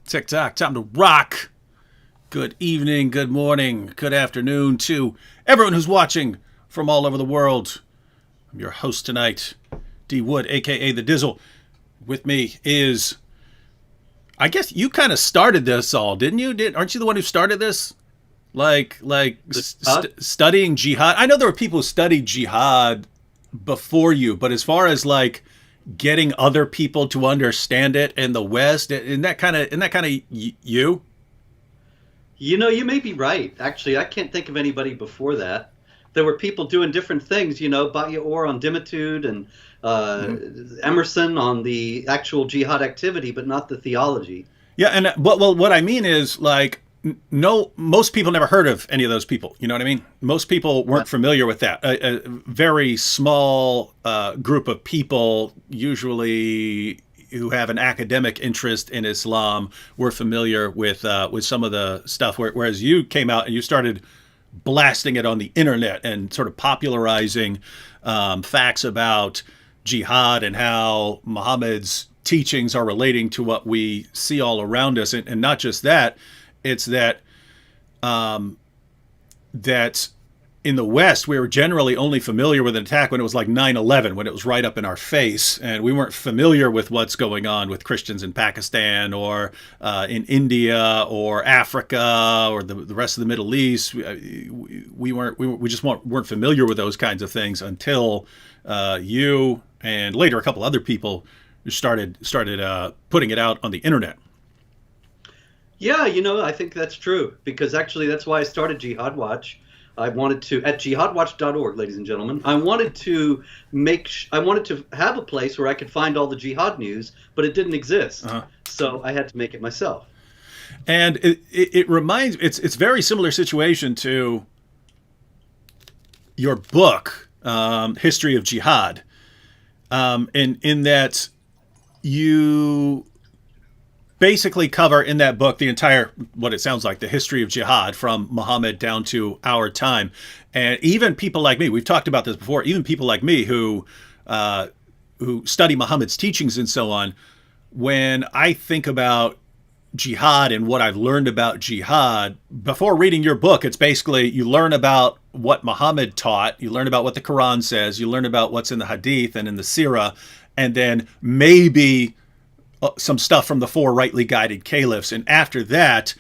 TikTok, time to rock. Good evening, good morning, good afternoon to everyone who's watching from all over the world. I'm your host tonight, D Wood, aka The Dizzle. With me is, I guess you kind of started this all, didn't you? Aren't you the one who started this? Studying jihad. I know there were people who studied jihad before you, but as far as like getting other people to understand it in the West, in that kind of you. You know, you may be right. Actually, I can't think of anybody before that. There were people doing different things, Batya Orr on Dimitude and Emerson on the actual jihad activity, but not the theology. Yeah, and what I mean is like no, most people never heard of any of those people. You know what I mean? Most people weren't familiar with that. A very small group of people, usually who have an academic interest in Islam, were familiar with some of the stuff. Whereas you came out and you started blasting it on the internet and sort of popularizing facts about jihad and how Muhammad's teachings are relating to what we see all around us, and not just that. It's that that in the West, we were generally only familiar with an attack when it was like 9/11, when it was right up in our face. And we weren't familiar with what's going on with Christians in Pakistan or in India or Africa or the rest of the Middle East. We just weren't familiar with those kinds of things until you and later a couple other people started putting it out on the internet. Yeah, I think that's true, because actually that's why I started Jihad Watch. I wanted to, at jihadwatch.org, ladies and gentlemen, I wanted to have a place where I could find all the jihad news, but it didn't exist. Uh-huh. So I had to make it myself. And it reminds, it's very similar situation to your book, History of Jihad, in that you basically cover in that book the entire, what it sounds like, the history of jihad from Muhammad down to our time. And even people like me, we've talked about this before, even people like me who study Muhammad's teachings and so on, when I think about jihad and what I've learned about jihad, before reading your book, it's basically you learn about what Muhammad taught, you learn about what the Quran says, you learn about what's in the Hadith and in the Sirah, and then maybe some stuff from the four rightly guided caliphs. And after that,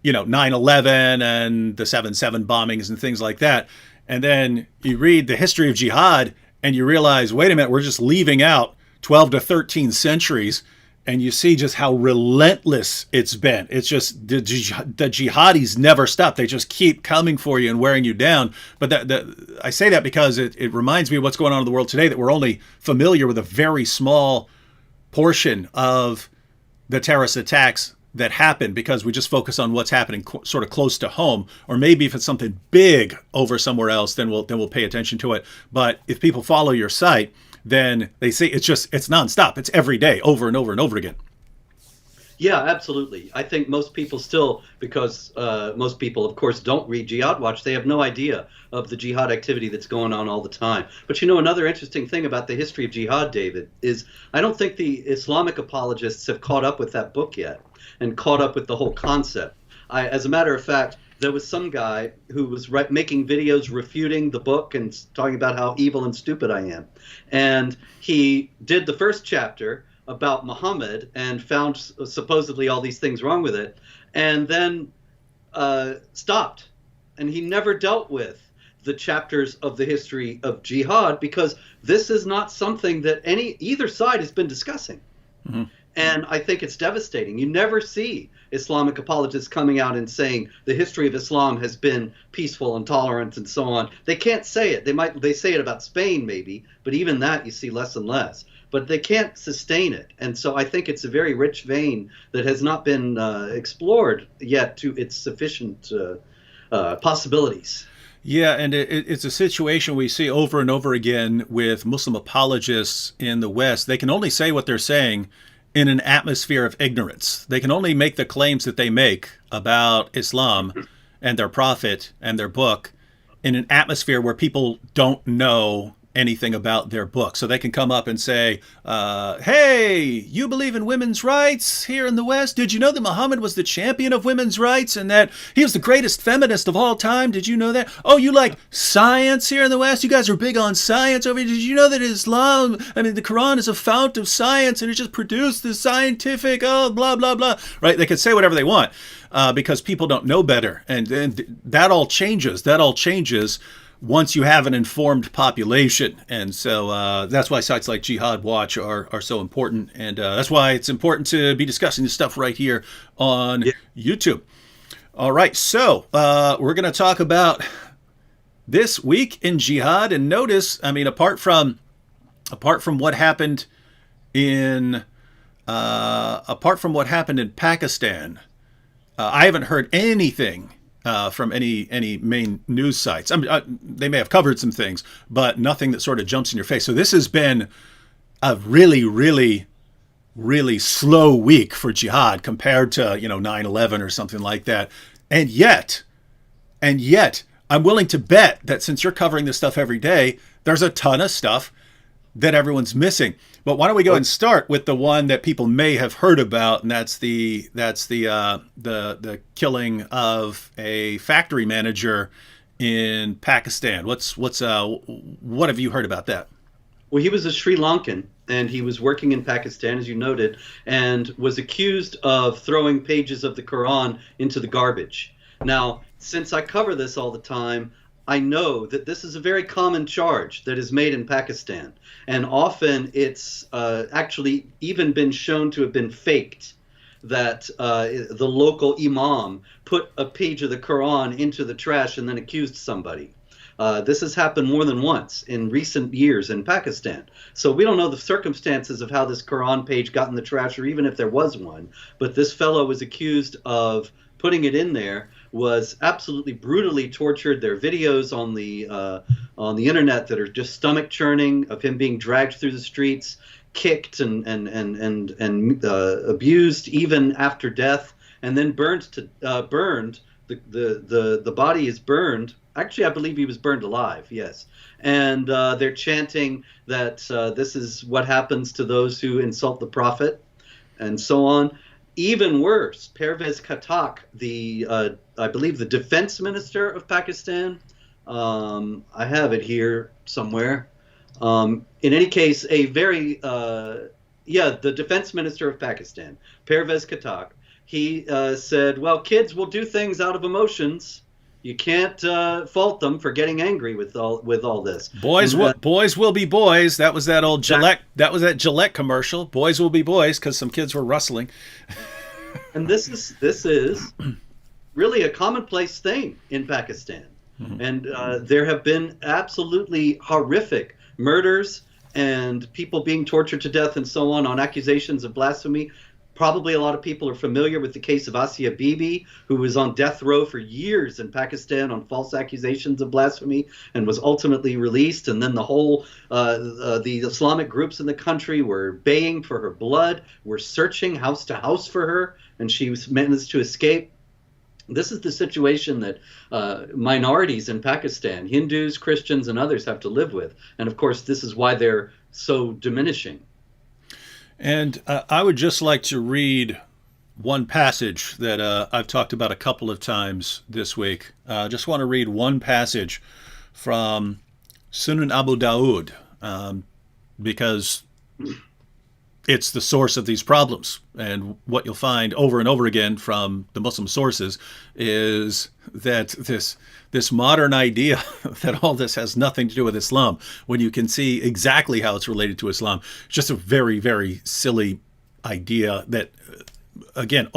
9/11 and the 7/7 bombings and things like that. And then you read the history of jihad and you realize, wait a minute, we're just leaving out 12 to 13 centuries. And you see just how relentless it's been. It's just the jihadis never stop. They just keep coming for you and wearing you down. But I say that because it reminds me of what's going on in the world today, that we're only familiar with a very small portion of the terrorist attacks that happen because we just focus on what's happening sort of close to home. Or maybe if it's something big over somewhere else, then we'll pay attention to it. But if people follow your site, then they see it's nonstop. It's every day, over and over and over again. Yeah, absolutely. I think most people still, because most people, of course, don't read Jihad Watch, they have no idea of the jihad activity that's going on all the time. But another interesting thing about the history of jihad, David, is I don't think the Islamic apologists have caught up with that book yet and caught up with the whole concept. As a matter of fact, there was some guy who was making videos refuting the book and talking about how evil and stupid I am. And he did the first chapter about Muhammad and found supposedly all these things wrong with it, and then stopped. And he never dealt with the chapters of the history of jihad, because this is not something that either side has been discussing. Mm-hmm. And I think it's devastating. You never see Islamic apologists coming out and saying the history of Islam has been peaceful and tolerant and so on. They can't say it. They say it about Spain maybe, but even that you see less and less. But they can't sustain it. And so I think it's a very rich vein that has not been explored yet to its sufficient possibilities. Yeah, and it's a situation we see over and over again with Muslim apologists in the West. They can only say what they're saying in an atmosphere of ignorance. They can only make the claims that they make about Islam and their prophet and their book in an atmosphere where people don't know anything about their book. So they can come up and say, hey, you believe in women's rights here in the West? Did you know that Muhammad was the champion of women's rights and that he was the greatest feminist of all time? Did you know that? Oh, you like science here in the West? You guys are big on science over here. Did you know that Islam, I mean, the Quran is a fount of science and it just produced the scientific, blah, blah, blah, right? They can say whatever they want because people don't know better. And that all changes. That all changes once you have an informed population. And so that's why sites like Jihad Watch are so important. And that's why it's important to be discussing this stuff right here on YouTube. All right, so we're going to talk about this week in Jihad. And notice, I mean, apart from what happened in Pakistan, I haven't heard anything from any main news sites. I mean, they may have covered some things, but nothing that sort of jumps in your face. So this has been a really, really, really slow week for Jihad compared to 9/11 or something like that. And yet, I'm willing to bet that since you're covering this stuff every day, there's a ton of stuff that everyone's missing. But why don't we go and start with the one that people may have heard about, and that's the killing of a factory manager in Pakistan. What have you heard about that? Well, he was a Sri Lankan, and he was working in Pakistan, as you noted, and was accused of throwing pages of the Quran into the garbage. Now, since I cover this all the time, I know that this is a very common charge that is made in Pakistan, and often it's actually even been shown to have been faked, that the local imam put a page of the Quran into the trash and then accused somebody. This has happened more than once in recent years in Pakistan. So we don't know the circumstances of how this Quran page got in the trash, or even if there was one, but this fellow was accused of putting it in there, was absolutely brutally tortured. There are videos on the internet that are just stomach churning of him being dragged through the streets, kicked and abused even after death, and then burned. The body is burned. Actually, I believe he was burned alive. Yes, and they're chanting that this is what happens to those who insult the Prophet, and so on. Even worse, Pervez Khattak, I believe the defense minister of Pakistan, I have it here somewhere. In any case, the defense minister of Pakistan, Pervez Khattak, he said, well, kids will do things out of emotions. You can't fault them for getting angry with all this. Boys will be boys. That was that old Gillette. That was that Gillette commercial. Boys will be boys, because some kids were rustling. And this is really a commonplace thing in Pakistan. Mm-hmm. And there have been absolutely horrific murders and people being tortured to death and so on accusations of blasphemy. Probably a lot of people are familiar with the case of Asia Bibi, who was on death row for years in Pakistan on false accusations of blasphemy and was ultimately released. And then the whole the Islamic groups in the country were baying for her blood, were searching house to house for her, and she managed to escape. This is the situation that minorities in Pakistan, Hindus, Christians, and others have to live with. And of course, this is why they're so diminishing. And I would just like to read one passage that I've talked about a couple of times this week. Just want to read one passage from Sunan Abu Dawud, because it's the source of these problems. And what you'll find over and over again from the Muslim sources is that this modern idea that all this has nothing to do with Islam, when you can see exactly how it's related to Islam, it's just a very, very silly idea that, again,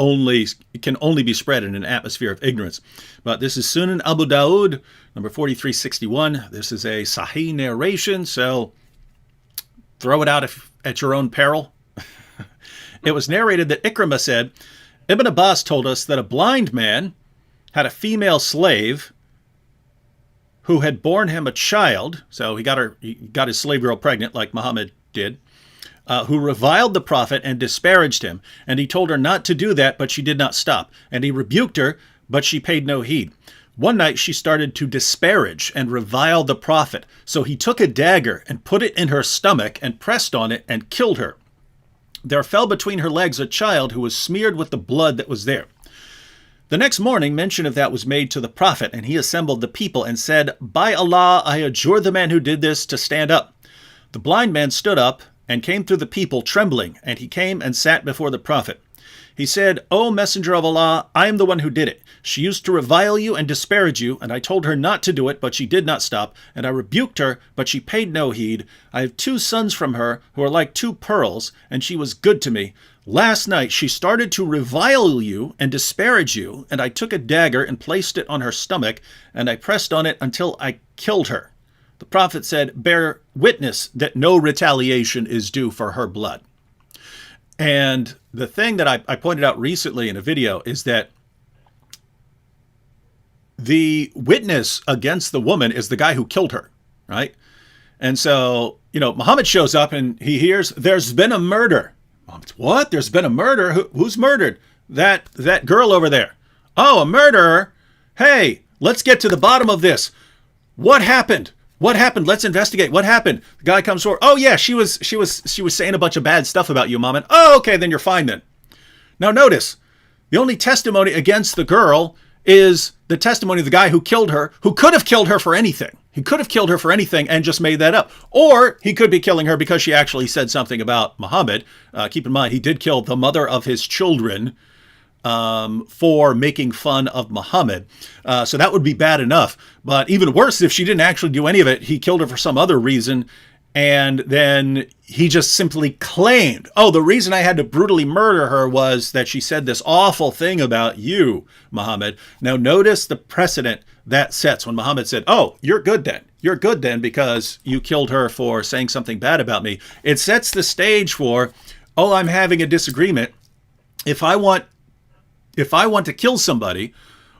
can only be spread in an atmosphere of ignorance. But this is Sunan Abu Dawud, number 4361. This is a Sahih narration, so throw it out at your own peril. It was narrated that Ikrimah said, Ibn Abbas told us that a blind man had a female slave who had borne him a child, so he got his slave girl pregnant like Muhammad did, who reviled the Prophet and disparaged him. And he told her not to do that, but she did not stop. And he rebuked her, but she paid no heed. One night she started to disparage and revile the prophet. So he took a dagger and put it in her stomach and pressed on it and killed her. There fell between her legs a child who was smeared with the blood that was there. The next morning, mention of that was made to the prophet, and he assembled the people and said, "By Allah, I adjure the man who did this to stand up." The blind man stood up and came through the people trembling, and he came and sat before the prophet. He said, "O messenger of Allah, I am the one who did it. She used to revile you and disparage you, and I told her not to do it, but she did not stop, and I rebuked her, but she paid no heed. I have 2 sons from her who are like 2 pearls, and she was good to me. Last night she started to revile you and disparage you, and I took a dagger and placed it on her stomach, and I pressed on it until I killed her." The prophet said, "Bear witness that no retaliation is due for her blood." And the thing that I pointed out recently in a video is that the witness against the woman is the guy who killed her, right? And so, Muhammad shows up and he hears, "There's been a murder." Muhammad's, "What? There's been a murder? Who's murdered?" That girl over there." "Oh, a murderer? Hey, let's get to the bottom of this. What happened? What happened? Let's investigate. What happened?" The guy comes forward. "Oh yeah, she was saying a bunch of bad stuff about you, Muhammad." "Oh, okay, then you're fine then." Now notice, the only testimony against the girl is the testimony of the guy who killed her, who could have killed her for anything. He could have killed her for anything and just made that up. Or he could be killing her because she actually said something about Muhammad. Keep in mind, he did kill the mother of his children for making fun of Muhammad. So that would be bad enough. But even worse, if she didn't actually do any of it, he killed her for some other reason. And then he just simply claimed, "Oh, the reason I had to brutally murder her was that she said this awful thing about you, Muhammad." Now notice the precedent that sets when Muhammad said, "Oh, you're good then. You're good then because you killed her for saying something bad about me." It sets the stage for, "Oh, I'm having a disagreement. If I want to kill somebody,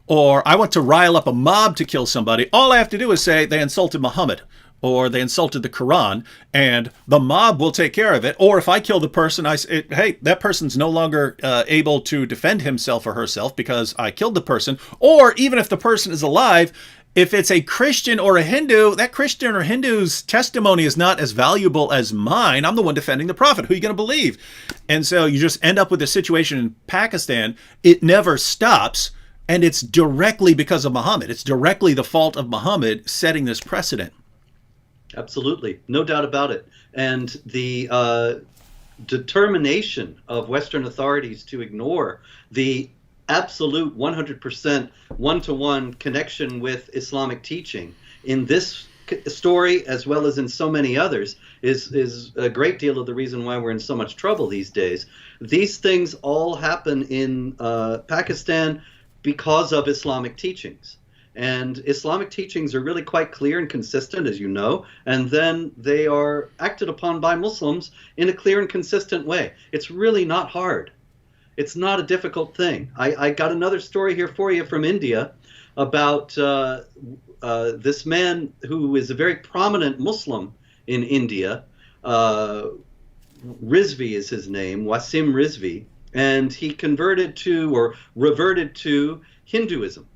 or I want to rile up a mob to kill somebody, all I have to do is say they insulted Muhammad or they insulted the Quran, and the mob will take care of it. Or if I kill the person, I say, hey, that person's no longer able to defend himself or herself because I killed the person. Or even if the person is alive, if it's a Christian or a Hindu, that Christian or Hindu's testimony is not as valuable as mine. I'm the one defending the prophet. Who are you going to believe?" And so you just end up with a situation in Pakistan. It never stops. And it's directly because of Muhammad. It's directly the fault of Muhammad setting this precedent. Absolutely. No doubt about it. And the determination of Western authorities to ignore the absolute 100% one-to-one connection with Islamic teaching in this story as well as in so many others is a great deal of the reason why we're in so much trouble these days. These things all happen in Pakistan because of Islamic teachings. And Islamic teachings are really quite clear and consistent, as you know, and then they are acted upon by Muslims in a clear and consistent way. It's really not hard. It's not a difficult thing. I got another story here for you from India about this man who is a very prominent Muslim in India. Rizvi is his name, Wasim Rizvi, and he converted to or reverted to Hinduism.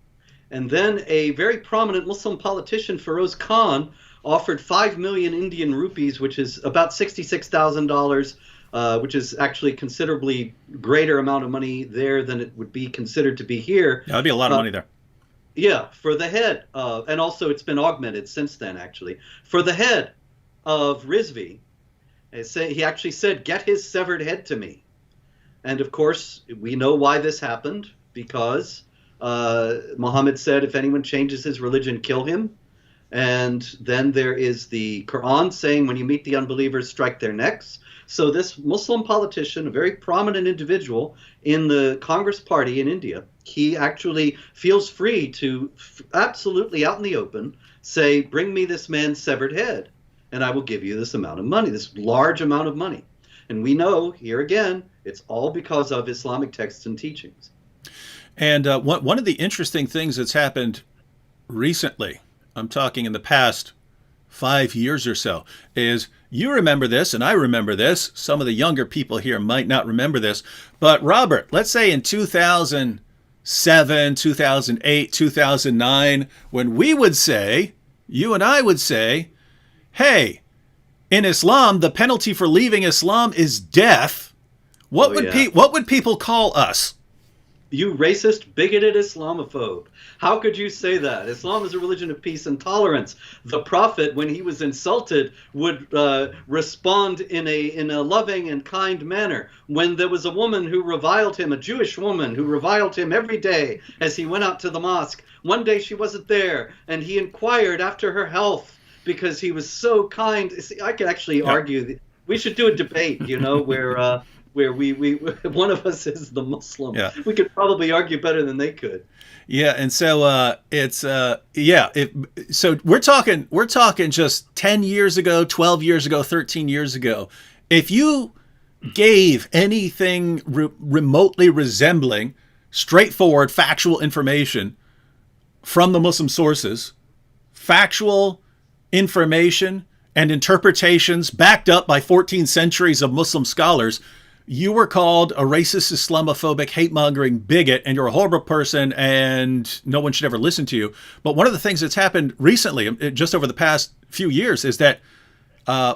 And then a very prominent Muslim politician, Feroz Khan, offered 5 million Indian rupees, which is about $66,000, which is actually considerably greater amount of money there than it would be considered to be here. Yeah, that'd be a lot of money there. Yeah, for the head of, and also it's been augmented since then, actually. For the head of Rizvi, he actually said, "Get his severed head to me." And of course, we know why this happened, because Muhammad said, if anyone changes his religion, kill him. And then there is the Quran saying, when you meet the unbelievers, strike their necks. So this Muslim politician, a very prominent individual in the Congress Party in India, he actually feels free to absolutely out in the open say, bring me this man's severed head, and I will give you this amount of money, this large amount of money. And we know, here again, it's all because of Islamic texts and teachings. And one of the interesting things that's happened recently, I'm talking in the past 5 years or so, is you remember this and I remember this. Some of the younger people here might not remember this. But Robert, let's say in 2000, 2007, 2008, 2009, when we would say, you and I would say, hey, in Islam, the penalty for leaving Islam is death. What would people call us? You racist, bigoted Islamophobe. How could you say that? Islam is a religion of peace and tolerance. The Prophet, when he was insulted, would respond in a loving and kind manner. When there was a woman who reviled him, a Jewish woman who reviled him every day as he went out to the mosque, one day she wasn't there, and he inquired after her health because he was so kind. See, I could actually argue. We should do a debate, where we one of us is the Muslim. Yeah. We could probably argue better than they could. Yeah, and so so we're talking just 10 years ago, 12 years ago, 13 years ago. If you gave anything remotely resembling straightforward factual information from the Muslim sources, factual information and interpretations backed up by 14 centuries of Muslim scholars, you were called a racist, Islamophobic, hate-mongering bigot, and you're a horrible person, and no one should ever listen to you. But one of the things that's happened recently, just over the past few years, is that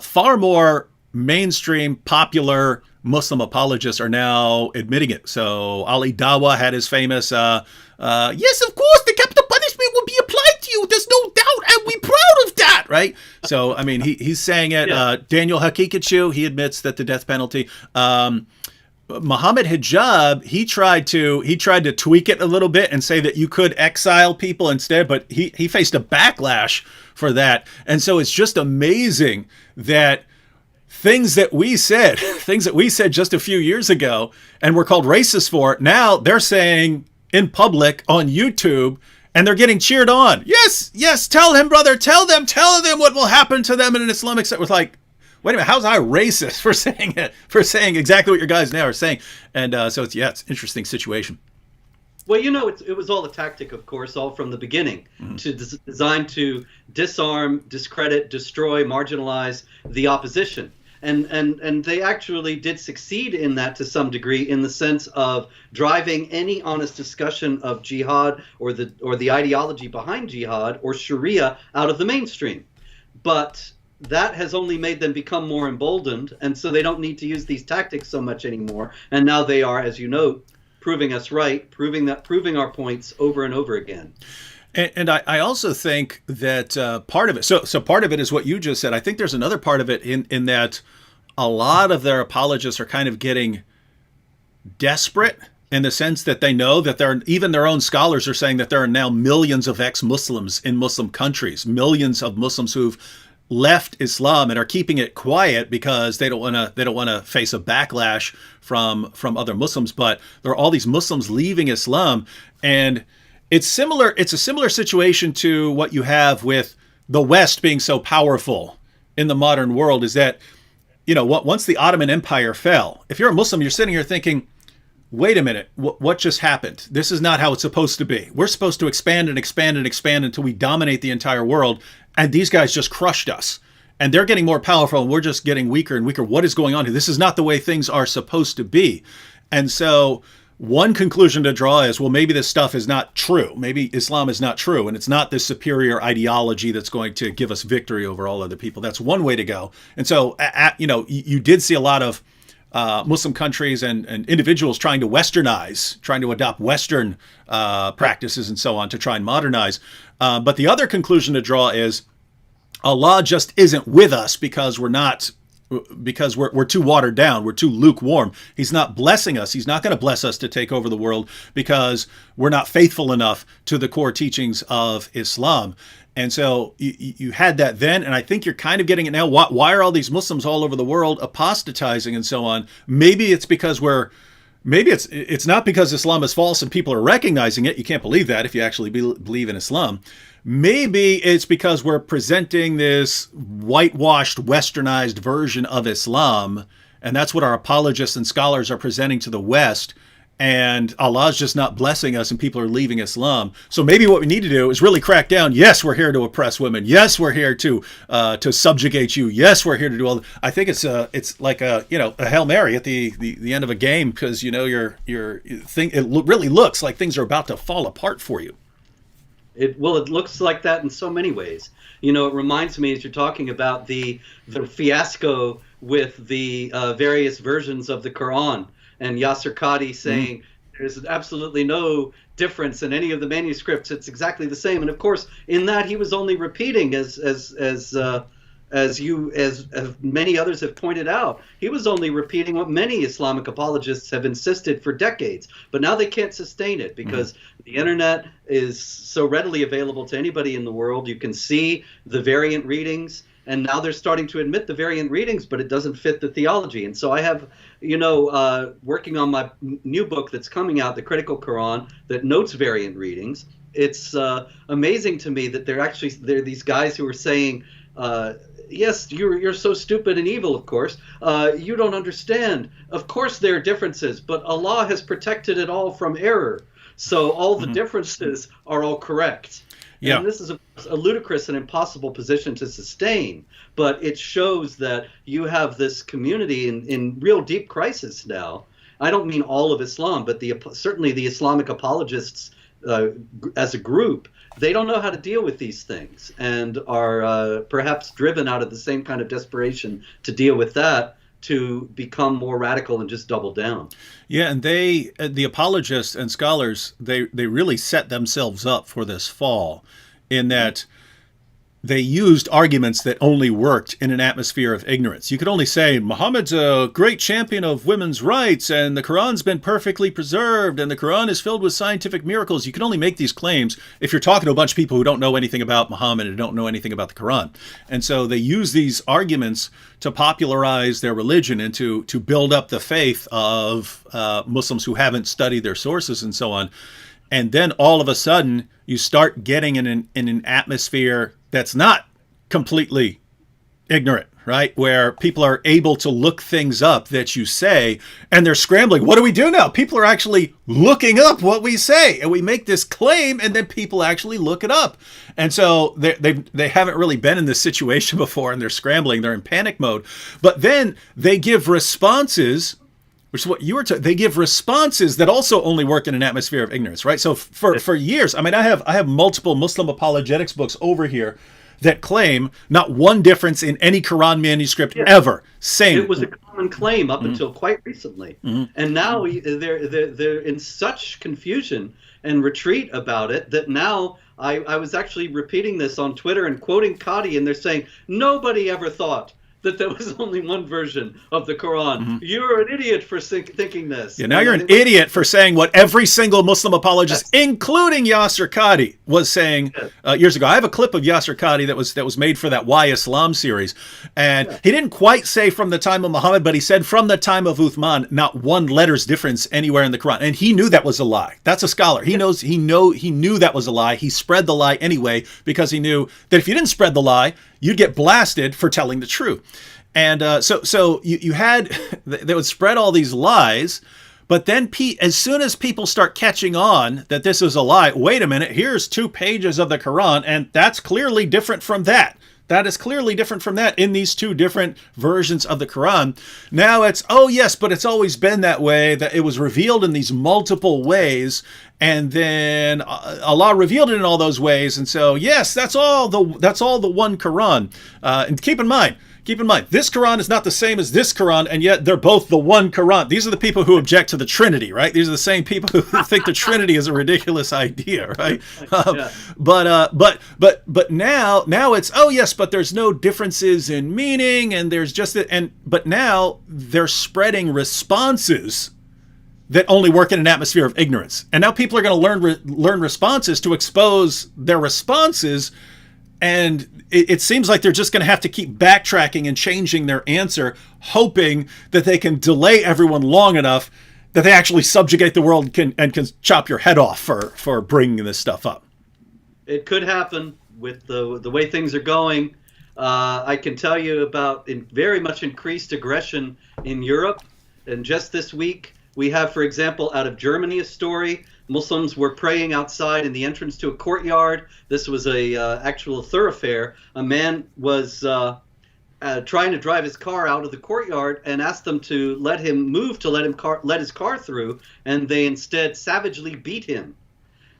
far more mainstream, popular Muslim apologists are now admitting it. So Ali Dawa had his famous, yes, of course, the capital punishment will be applied to you. There's no doubt, and we're proud of that, right? So, I mean, he's saying it. Yeah. Daniel Hakikachu, he admits that the death penalty. Muhammad Hijab, he tried to tweak it a little bit and say that you could exile people instead, but he faced a backlash for that. And so it's just amazing that things that we said just a few years ago and were called racist for, now they're saying in public on YouTube, and they're getting cheered on. Yes, tell him, brother, tell them what will happen to them in an Islamic state. With like, wait a minute, how's I racist for saying exactly what your guys now are saying? And so it's an interesting situation. Well, it was all a tactic, of course, all from the beginning, designed to disarm, discredit, destroy, marginalize the opposition. And they actually did succeed in that to some degree, in the sense of driving any honest discussion of jihad or the ideology behind jihad or Sharia out of the mainstream. But that has only made them become more emboldened, and so they don't need to use these tactics so much anymore. And now they are, as you note, proving us right, proving our points over and over again. And I also think that part of it, so part of it is what you just said. I think there's another part of it in that a lot of their apologists are kind of getting desperate in the sense that they know that even their own scholars are saying that there are now millions of ex-Muslims in Muslim countries, millions of Muslims who've left Islam and are keeping it quiet because they don't want to face a backlash from other Muslims. But there are all these Muslims leaving Islam, and it's a similar situation to what you have with the West being so powerful in the modern world. Is that, once the Ottoman Empire fell, if you're a Muslim, you're sitting here thinking, wait a minute, what just happened? This is not how it's supposed to be. We're supposed to expand and expand and expand until we dominate the entire world, and these guys just crushed us. And they're getting more powerful, and we're just getting weaker and weaker. What is going on here? This is not the way things are supposed to be. And so one conclusion to draw is, well, maybe this stuff is not true. Maybe Islam is not true, and it's not this superior ideology that's going to give us victory over all other people. That's one way to go. And so, you did see a lot of Muslim countries and individuals trying to westernize, trying to adopt Western practices and so on to try and modernize. But the other conclusion to draw is Allah just isn't with us because we're too watered down. We're too lukewarm. He's not blessing us. He's not going to bless us to take over the world because we're not faithful enough to the core teachings of Islam. And so you had that then, and I think you're kind of getting it now. Why are all these Muslims all over the world apostatizing and so on? Maybe it's because it's not because Islam is false and people are recognizing it. You can't believe that if you actually believe in Islam. Maybe it's because we're presenting this whitewashed, westernized version of Islam, and that's what our apologists and scholars are presenting to the West. and Allah's just not blessing us and people are leaving Islam. So maybe what we need to do is really crack down. Yes, we're here to oppress women. Yes, we're here to subjugate you. Yes, we're here to do all. I think it's like a Hail Mary at the end of a game, because it really looks like things are about to fall apart for you. It looks like that in so many ways. It reminds me, as you're talking about the fiasco with the various versions of the Quran, and Yasser Qadi saying there's absolutely no difference in any of the manuscripts. It's exactly the same. And of course, in that he was only repeating, as many others have pointed out, he was only repeating what many Islamic apologists have insisted for decades. But now they can't sustain it because the internet is so readily available to anybody in the world. You can see the variant readings. And now they're starting to admit the variant readings, but it doesn't fit the theology. And so I have, working on my new book that's coming out, The Critical Quran, that notes variant readings. It's amazing to me that there are these guys who are saying, yes, you're so stupid and evil, of course. You don't understand. Of course there are differences, but Allah has protected it all from error. So all the differences are all correct. Yeah. And this is a ludicrous and impossible position to sustain, but it shows that you have this community in real deep crisis now. I don't mean all of Islam, but certainly the Islamic apologists as a group, they don't know how to deal with these things and are perhaps driven out of the same kind of desperation to deal with that, to become more radical and just double down. Yeah, and the apologists and scholars, they really set themselves up for this fall, in that they used arguments that only worked in an atmosphere of ignorance. You could only say, Muhammad's a great champion of women's rights, and the Quran's been perfectly preserved, and the Quran is filled with scientific miracles. You can only make these claims if you're talking to a bunch of people who don't know anything about Muhammad and don't know anything about the Quran. And so they use these arguments to popularize their religion and to build up the faith of Muslims who haven't studied their sources and so on. And then all of a sudden, you start getting in an atmosphere that's not completely ignorant, right? Where people are able to look things up that you say, and they're scrambling. What do we do now? People are actually looking up what we say, and we make this claim, and then people actually look it up. And so they haven't really been in this situation before, and they're scrambling. They're in panic mode. But then they give responses, which is what you were they give responses that also only work in an atmosphere of ignorance, right? So for years, I mean, I have multiple Muslim apologetics books over here that claim not one difference in any Quran manuscript ever. Same. It was a common claim up until quite recently, and now they're in such confusion and retreat about it that now I was actually repeating this on Twitter and quoting Qadi, and they're saying nobody ever thought that there was only one version of the Quran. You're an idiot for thinking this. Yeah, now you're an idiot for saying what every single Muslim apologist, including Yasser Qadi, was saying years ago. I have a clip of Yasser Qadi that was made for that Why Islam series, and he didn't quite say from the time of Muhammad, but he said from the time of Uthman, not one letter's difference anywhere in the Quran, and he knew that was a lie. That's a scholar. He knew that was a lie. He spread the lie anyway because he knew that if you didn't spread the lie, you'd get blasted for telling the truth. And so you had, they would spread all these lies, but then as soon as people start catching on that this is a lie, wait a minute, here's 2 pages of the Quran, and that's clearly different from that. That is clearly different from that in these 2 different versions of the Quran. Now it's, oh yes, but it's always been that way, that it was revealed in these multiple ways, and then Allah revealed it in all those ways, and so yes, that's all the one Quran. And keep in mind, this Quran is not the same as this Quran, and yet they're both the one Quran. These are the people who object to the Trinity, right? These are the same people who think the Trinity is a ridiculous idea, right? But now it's, oh yes, but there's no differences in meaning, and there's just but now they're spreading responses that only work in an atmosphere of ignorance, and now people are going to learn responses to expose their responses. And it seems like they're just going to have to keep backtracking and changing their answer, hoping that they can delay everyone long enough that they actually subjugate the world and can chop your head off for bringing this stuff up. It could happen with the way things are going. I can tell you about very much increased aggression in Europe. And just this week, We have, for example, out of Germany, a story. Muslims were praying outside in the entrance to a courtyard. This was a actual thoroughfare. A man was trying to drive his car out of the courtyard and asked them to let him move, to let his car through, and they instead savagely beat him.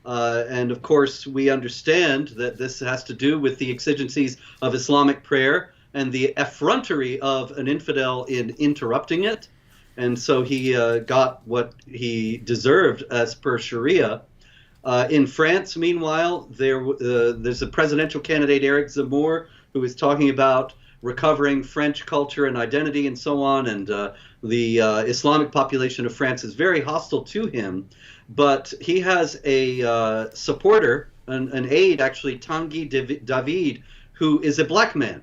And of course, we understand that this has to do with the exigencies of Islamic prayer and the effrontery of an infidel in interrupting it. And so he got what he deserved as per Sharia. In France, meanwhile, there's a presidential candidate, Eric Zemmour, who is talking about recovering French culture and identity and so on. And the Islamic population of France is very hostile to him. But he has a supporter, an aide, actually, Tanguy David, who is a black man.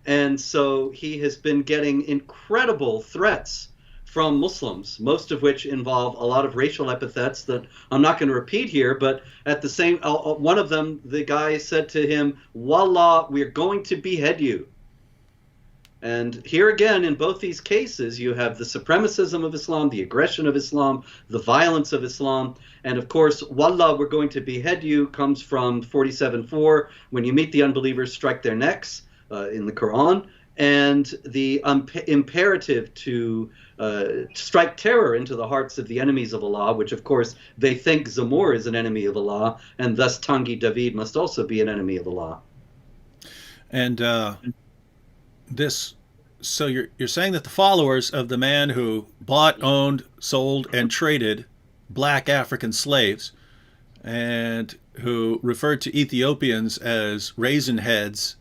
And so he has been getting incredible threats from Muslims, most of which involve a lot of racial epithets that I'm not going to repeat here. But at the same, one of them, the guy said to him, "Wallah, we're going to behead you." And here again, in both these cases, you have the supremacism of Islam, the aggression of Islam, the violence of Islam. And of course, Wallah, we're going to behead you, comes from 47:4. When you meet the unbelievers, strike their necks, in the Quran. And the imperative to strike terror into the hearts of the enemies of Allah, which of course they think Zemmour is an enemy of Allah, and thus Tanguy David must also be an enemy of Allah. And so you're saying that the followers of the man who bought, owned, sold, and traded black African slaves, and who referred to Ethiopians as raisin heads,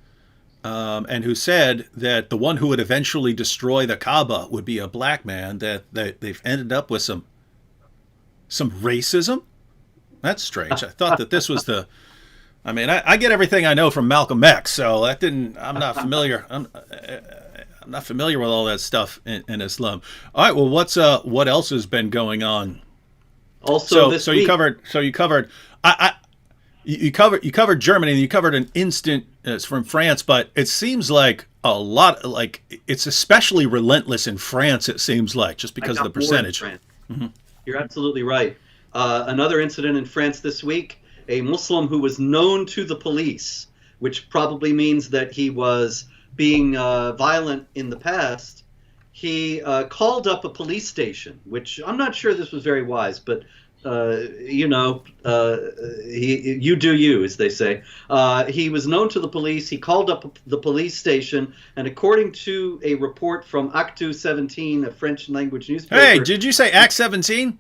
and who said that the one who would eventually destroy the Kaaba would be a black man, that they've ended up with some racism? That's strange. I thought that this was I get everything I know from Malcolm X, so I'm not familiar. I'm not familiar with all that stuff in Islam. All right, well, what else has been going on? Also, so you covered you covered Germany, and you covered an instant from France, but it seems like it's especially relentless in France. It seems like, just because of the percentage. Mm-hmm. You're absolutely right. Another incident in France this week. A Muslim who was known to the police, which probably means that he was being violent in the past, he called up a police station, which I'm not sure this was very wise, but you do you, as they say. He was known to the police. He called up the police station, and according to a report from Actu 17, a French language newspaper. Hey, did you say Act 17?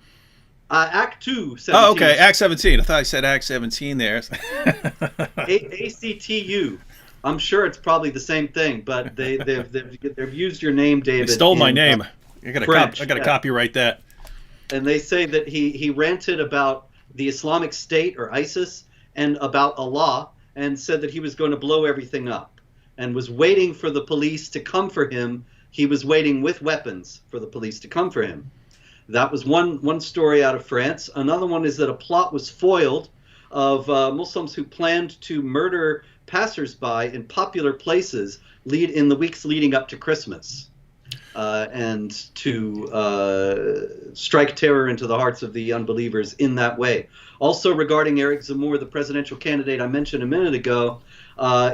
Actu 17. Oh, okay, Act 17. I thought I said Act 17 there. ACTU. I'm sure it's probably the same thing, but they've used your name, David. They stole my name. I got to copyright that. And they say that he ranted about the Islamic State or ISIS and about Allah, and said that he was going to blow everything up, and was waiting for the police to come for him. He was waiting with weapons for the police to come for him. That was one story out of France. Another one is that a plot was foiled of Muslims who planned to murder passersby in popular places in the weeks leading up to Christmas, and to strike terror into the hearts of the unbelievers in that way. Also, regarding Eric Zemmour, the presidential candidate I mentioned a minute ago,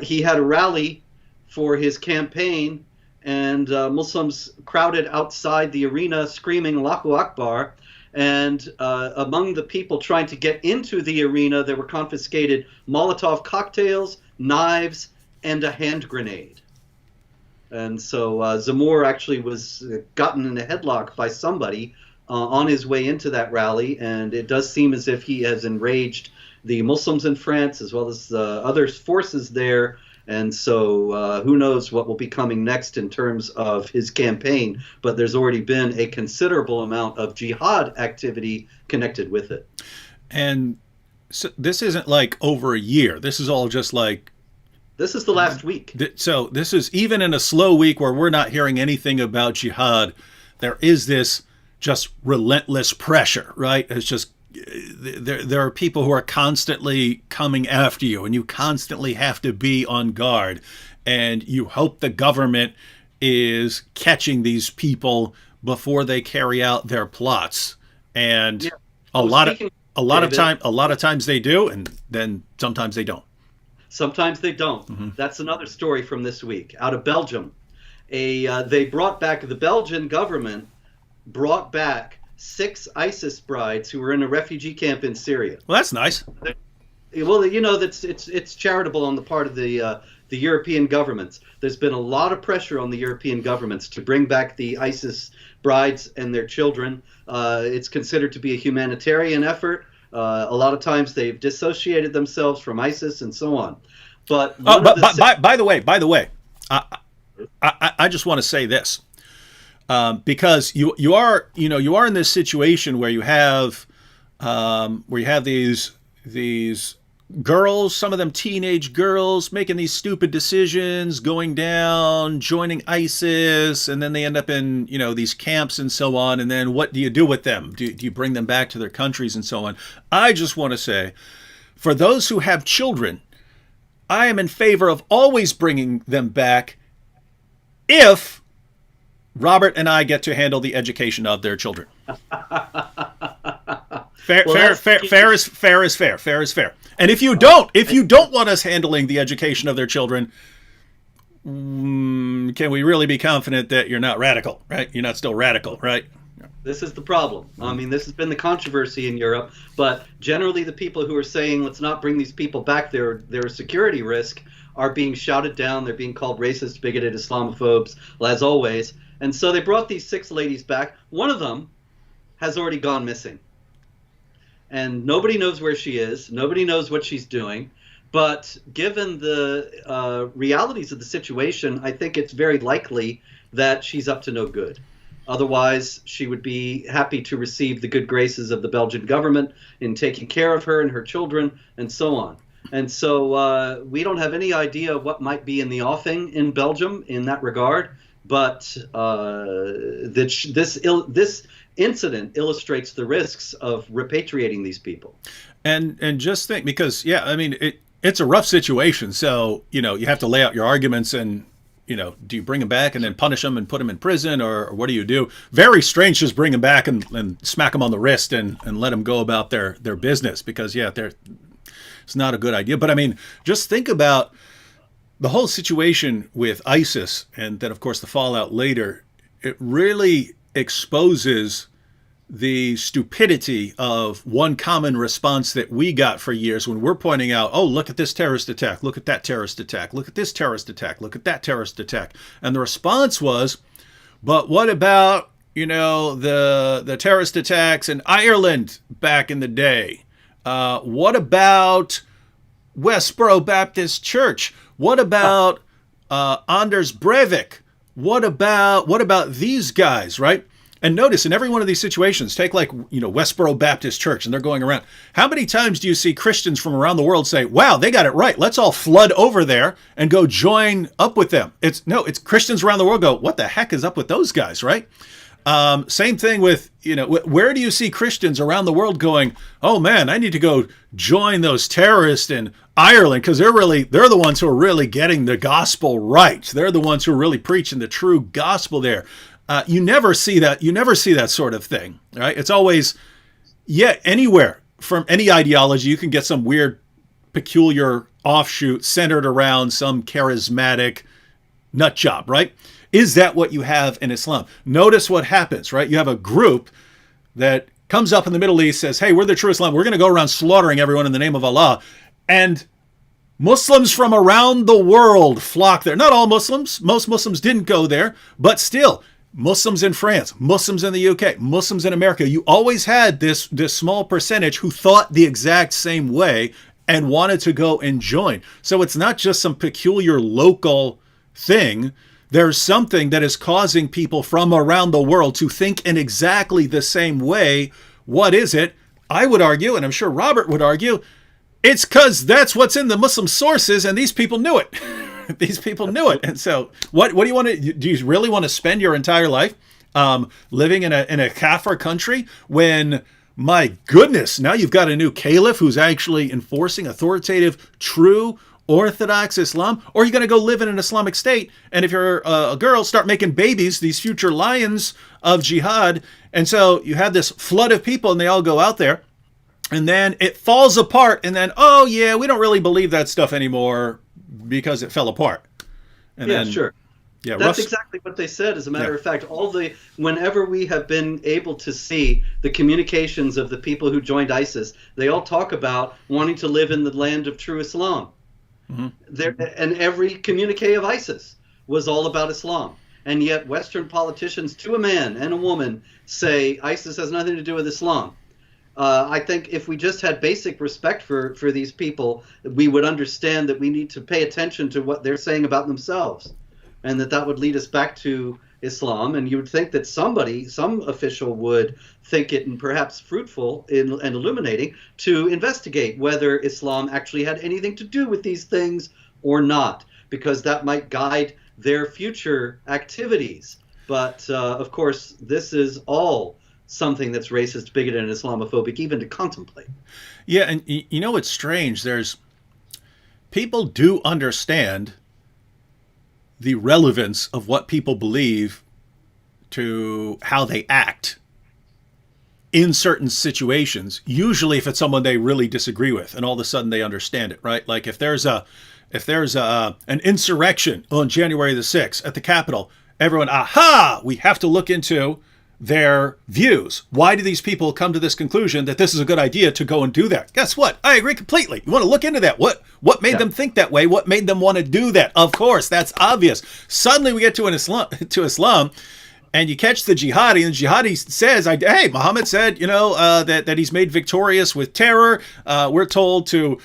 he had a rally for his campaign, and Muslims crowded outside the arena screaming Allahu Akbar. And among the people trying to get into the arena, there were confiscated Molotov cocktails, knives, and a hand grenade. And so Zemmour actually was gotten in a headlock by somebody on his way into that rally, and it does seem as if he has enraged the Muslims in France as well as other forces there. And so who knows what will be coming next in terms of his campaign, but there's already been a considerable amount of jihad activity connected with it. And so this isn't like over a year. This is all just like... This is the last week. So this is, even in a slow week where we're not hearing anything about jihad, there is this just relentless pressure, right? It's just... There are people who are constantly coming after you, and you constantly have to be on guard, and you hope the government is catching these people before they carry out their plots. And Yeah. a Oh, lot of speaking, David, a lot of times they do, and then sometimes they don't. sometimes they don't. Hmm. That's another story from this week out of Belgium. They brought back, the Belgian government brought back 6 ISIS brides who were in a refugee camp in Syria. Well, that's nice. Well, you know, that's it's charitable on the part of the European governments. There's been a lot of pressure on the European governments to bring back the ISIS brides and their children. It's considered to be a humanitarian effort. A lot of times they've dissociated themselves from ISIS and so on. But Oh, but by the way, I just want to say this, because you are in this situation where you have these girls, some of them teenage girls, making these stupid decisions, going down, joining ISIS, and then they end up in these camps and so on. And then what do you do with them? Do you bring them back to their countries and so on? I just want to say, for those who have children, I am in favor of always bringing them back if Robert and I get to handle the education of their children. Fair, Well, fair is fair. Fair is fair. And if you don't want us handling the education of their children, can we really be confident that you're not radical, right? You're not still radical, right? this is the problem. I mean, this has been the controversy in Europe, but generally the people who are saying let's not bring these people back, they're a security risk, are being shouted down. They're being called racist, bigoted, Islamophobes, as always. And so they brought these 6 ladies back. One of them has already gone missing. And nobody knows where she is. Nobody knows what she's doing. But given the realities of the situation, I think it's very likely that she's up to no good. Otherwise, she would be happy to receive the good graces of the Belgian government in taking care of her and her children and so on. And so we don't have any idea what might be in the offing in Belgium in that regard. But this incident illustrates the risks of repatriating these people. And just think, because, yeah, I mean, it's a rough situation. So, you have to lay out your arguments and, do you bring them back and then punish them and put them in prison, or what do you do? Very strange just bring them back and smack them on the wrist and let them go about their business, because, yeah, it's not a good idea. But, I mean, just think about the whole situation with ISIS, and then, of course, the fallout later. It really exposes the stupidity of one common response that we got for years when we're pointing out, oh, look at this terrorist attack, look at that terrorist attack, look at this terrorist attack, look at that terrorist attack. And the response was, but what about, the terrorist attacks in Ireland back in the day? What about Westboro Baptist Church? What about Anders Breivik? What about these guys, right? And notice, in every one of these situations, take Westboro Baptist Church, and they're going around. How many times do you see Christians from around the world say, wow, they got it right, let's all flood over there and go join up with them? It's Christians around the world go, what the heck is up with those guys, right? Same thing with, where do you see Christians around the world going, oh man, I need to go join those terrorists in Ireland, because they're the ones who are really getting the gospel right. They're the ones who are really preaching the true gospel there. You never see that. You never see that sort of thing, right? It's always, anywhere from any ideology, you can get some weird, peculiar offshoot centered around some charismatic nut job, right? Is that what you have in Islam? Notice what happens, right? You have a group that comes up in the Middle East, says, hey, we're the true Islam. We're going to go around slaughtering everyone in the name of Allah. And Muslims from around the world flock there. Not all Muslims. Most Muslims didn't go there, but still, Muslims in France, Muslims in the UK, Muslims in America. You always had this small percentage who thought the exact same way and wanted to go and join. So it's not just some peculiar local thing. There's something that is causing people from around the world to think in exactly the same way. What is it? I would argue, and I'm sure Robert would argue, it's because that's what's in the Muslim sources, and these people knew it. These people knew it. And so what do you want to do? You really want to spend your entire life living in a Kafir country when, my goodness, now you've got a new caliph who's actually enforcing authoritative, true, Orthodox Islam, or are you going to go live in an Islamic state? And if you're a girl, start making babies, these future lions of jihad. And so you have this flood of people and they all go out there. And then it falls apart. And then, oh, yeah, we don't really believe that stuff anymore because it fell apart. And yeah, then, sure. Yeah, That's exactly what they said. As a matter of fact, whenever we have been able to see the communications of the people who joined ISIS, they all talk about wanting to live in the land of true Islam. And every communique of ISIS was all about Islam. And yet Western politicians, to a man and a woman, say ISIS has nothing to do with Islam. I think if we just had basic respect for these people, we would understand that we need to pay attention to what they're saying about themselves, and that would lead us back to Islam. And you would think that some official would think it perhaps fruitful and illuminating to investigate whether Islam actually had anything to do with these things or not, because that might guide their future activities. But of course, this is all something that's racist, bigoted, and Islamophobic, even to contemplate. Yeah, and you know what's strange? People do understand the relevance of what people believe to how they act in certain situations, usually if it's someone they really disagree with, and all of a sudden they understand it, right? Like if there's an insurrection on January the 6th at the Capitol, everyone, we have to look into their views. Why do these people come to this conclusion that this is a good idea to go and do that? Guess what? I agree completely. You want to look into that. What made them think that way? What made them want to do that? Of course, that's obvious. Suddenly we get to Islam, and you catch the jihadi, and the jihadi says, hey, Muhammad said, that he's made victorious with terror. We're told to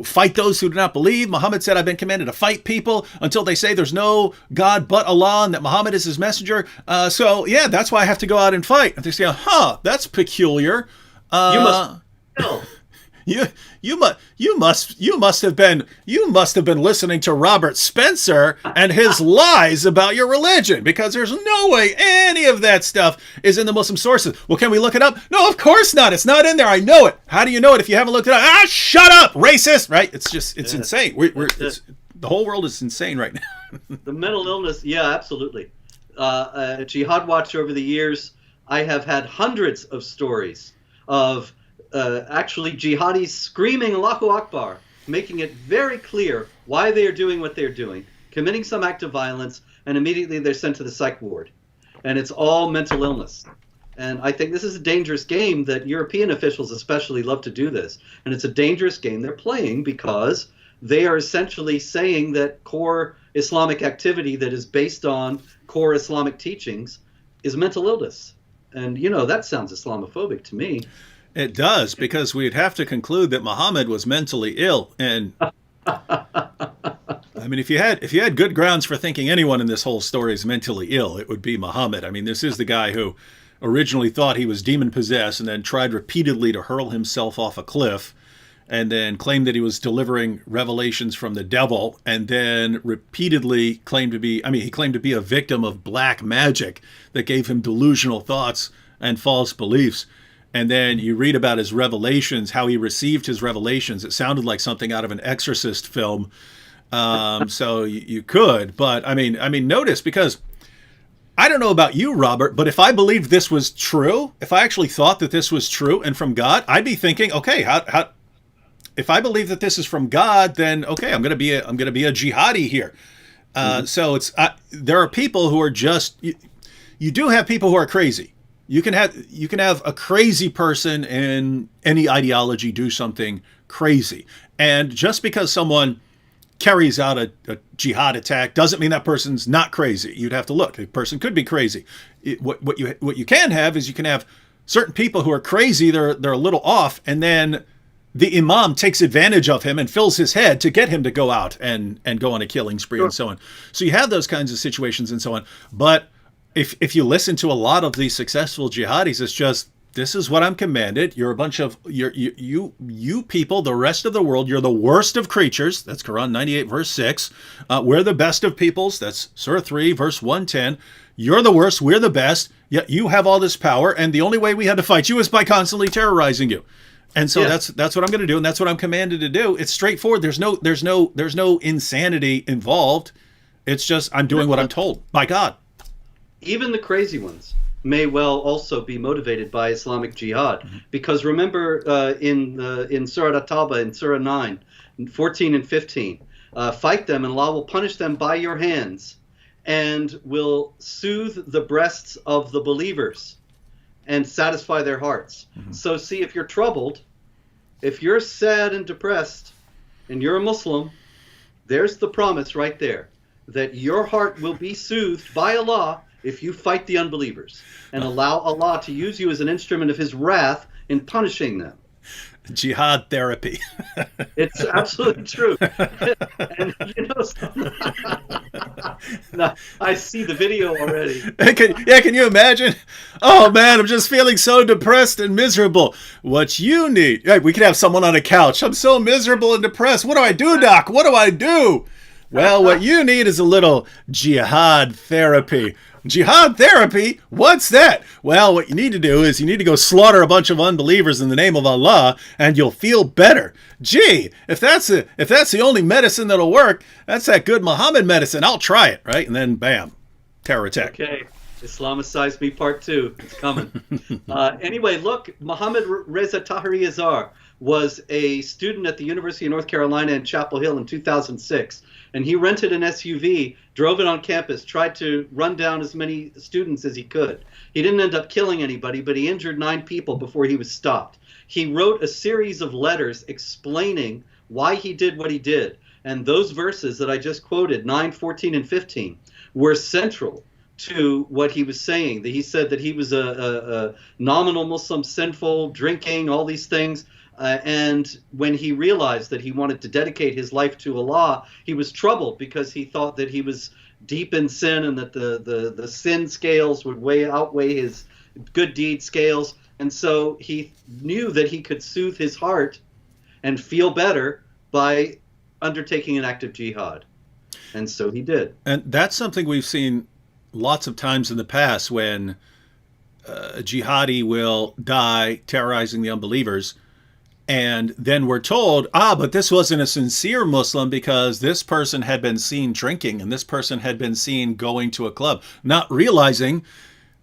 fight those who do not believe. Muhammad said, I've been commanded to fight people until they say there's no God but Allah and that Muhammad is his messenger. So, yeah, that's why I have to go out and fight. And they say, that's peculiar. You must kill. You must have been listening to Robert Spencer and his lies about your religion, because there's no way any of that stuff is in the Muslim sources. Well, can we look it up? No, of course not. It's not in there. I know it. How do you know it if you haven't looked it up? Shut up, racist! Right? It's insane. The whole world is insane right now. The mental illness, yeah, absolutely. At Jihad Watch over the years, I have had hundreds of stories of actually jihadis screaming Allahu Akbar, making it very clear why they are doing what they're doing, committing some act of violence, and immediately they're sent to the psych ward. And it's all mental illness. And I think this is a dangerous game that European officials especially love to do this. And it's a dangerous game they're playing because they are essentially saying that core Islamic activity that is based on core Islamic teachings is mental illness. And, that sounds Islamophobic to me. It does, because we'd have to conclude that Muhammad was mentally ill. And I mean, if you had good grounds for thinking anyone in this whole story is mentally ill, it would be Muhammad. I mean, this is the guy who originally thought he was demon possessed and then tried repeatedly to hurl himself off a cliff, and then claimed that he was delivering revelations from the devil, and then repeatedly claimed to be a victim of black magic that gave him delusional thoughts and false beliefs. And then you read about his revelations, how he received his revelations. It sounded like something out of an Exorcist film. So you could, but I mean, notice, because I don't know about you, Robert, but if I believed this was true, if I actually thought that this was true and from God, I'd be thinking, okay, how if I believe that this is from God, then okay, I'm going to be a jihadi here. So there are people who are just, you do have people who are crazy. You can have a crazy person in any ideology do something crazy. And just because someone carries out a jihad attack doesn't mean that person's not crazy. You'd have to look. A person could be crazy. What you can have is you can have certain people who are crazy, they're a little off, and then the imam takes advantage of him and fills his head to get him to go out and go on a killing spree. Sure. And so on. So you have those kinds of situations and so on. But if you listen to a lot of these successful jihadis, it's just, this is what I'm commanded. You're a bunch of, you people, the rest of the world, you're the worst of creatures. That's Quran 98, verse 6. We're the best of peoples. That's Surah 3, verse 110. You're the worst, we're the best. Yet you have all this power, and the only way we had to fight you is by constantly terrorizing you. And so Yeah. that's what I'm going to do, and that's what I'm commanded to do. It's straightforward. There's no insanity involved. It's just I'm doing what I'm told by God. Even the crazy ones may well also be motivated by Islamic Jihad, because remember in Surah At-Tawbah in Surah 9, 14 and 15, fight them and Allah will punish them by your hands and will soothe the breasts of the believers and satisfy their hearts. So see, if you're troubled, if you're sad and depressed, and you're a Muslim, there's the promise right there that your heart will be soothed by Allah if you fight the unbelievers and allow Allah to use you as an instrument of his wrath in punishing them. Jihad therapy. It's absolutely true. And now, I see the video already. Can you imagine? Oh man, I'm just feeling so depressed and miserable. What you need? Yeah, we could have someone on a couch. I'm so miserable and depressed. What do I do, Doc? What do I do? Well, what you need is a little jihad therapy. Jihad therapy? What's that? Well, what you need to do is you need to go slaughter a bunch of unbelievers in the name of Allah, and you'll feel better. Gee, if that's the only medicine that'll work, that's that good Muhammad medicine. I'll try it, right? And then, bam, terror attack. Okay, Islamicize me part 2. It's coming. Anyway, look, Muhammad Reza Tahiri Azhar was a student at the University of North Carolina in Chapel Hill in 2006. And he rented an SUV, drove it on campus, tried to run down as many students as he could. He didn't end up killing anybody, but he injured 9 people before he was stopped. He wrote a series of letters explaining why he did what he did. And those verses that I just quoted, 9, 14, and 15, were central to what he was saying. He said that he was a nominal Muslim, sinful, drinking, all these things. And when he realized that he wanted to dedicate his life to Allah, he was troubled because he thought that he was deep in sin and that the sin scales would outweigh his good deed scales. And so he knew that he could soothe his heart and feel better by undertaking an act of jihad. And so he did. And that's something we've seen lots of times in the past when a jihadi will die terrorizing the unbelievers. And then we're told, but this wasn't a sincere Muslim because this person had been seen drinking and this person had been seen going to a club, not realizing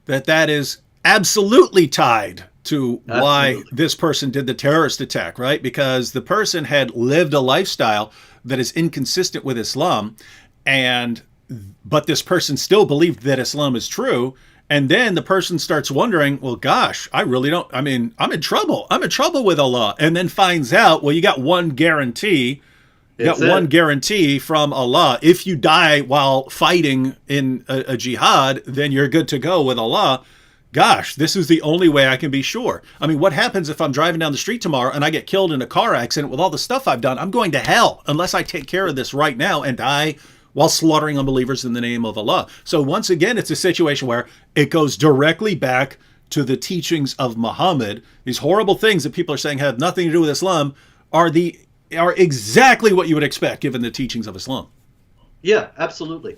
that that is absolutely tied to why this person did the terrorist attack, right? Because the person had lived a lifestyle that is inconsistent with Islam, but this person still believed that Islam is true. And then the person starts wondering, well, gosh, I'm in trouble. I'm in trouble with Allah. And then finds out, well, you got one guarantee. One guarantee from Allah. If you die while fighting in a jihad, then you're good to go with Allah. Gosh, this is the only way I can be sure. I mean, what happens if I'm driving down the street tomorrow and I get killed in a car accident with all the stuff I've done? I'm going to hell unless I take care of this right now and die while slaughtering unbelievers in the name of Allah. So once again, it's a situation where it goes directly back to the teachings of Muhammad. These horrible things that people are saying have nothing to do with Islam are exactly what you would expect given the teachings of Islam. Yeah, absolutely.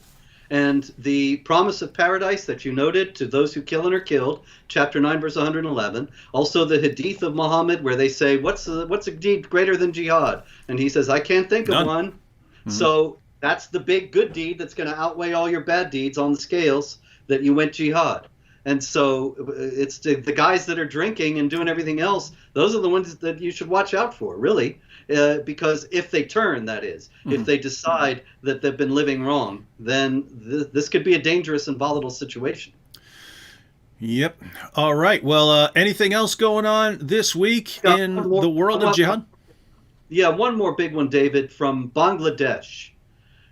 And the promise of paradise that you noted to those who kill and are killed, chapter 9, verse 111. Also the hadith of Muhammad where they say, what's a deed greater than jihad? And he says, I can't think of one. Mm-hmm. So that's the big good deed that's going to outweigh all your bad deeds on the scales that you went jihad. And so it's the guys that are drinking and doing everything else, those are the ones that you should watch out for, really. Because if they turn, that is, if they decide that they've been living wrong, then this could be a dangerous and volatile situation. Yep. All right. Well, anything else going on this week in the world of jihad? Yeah, one more big one, David, from Bangladesh.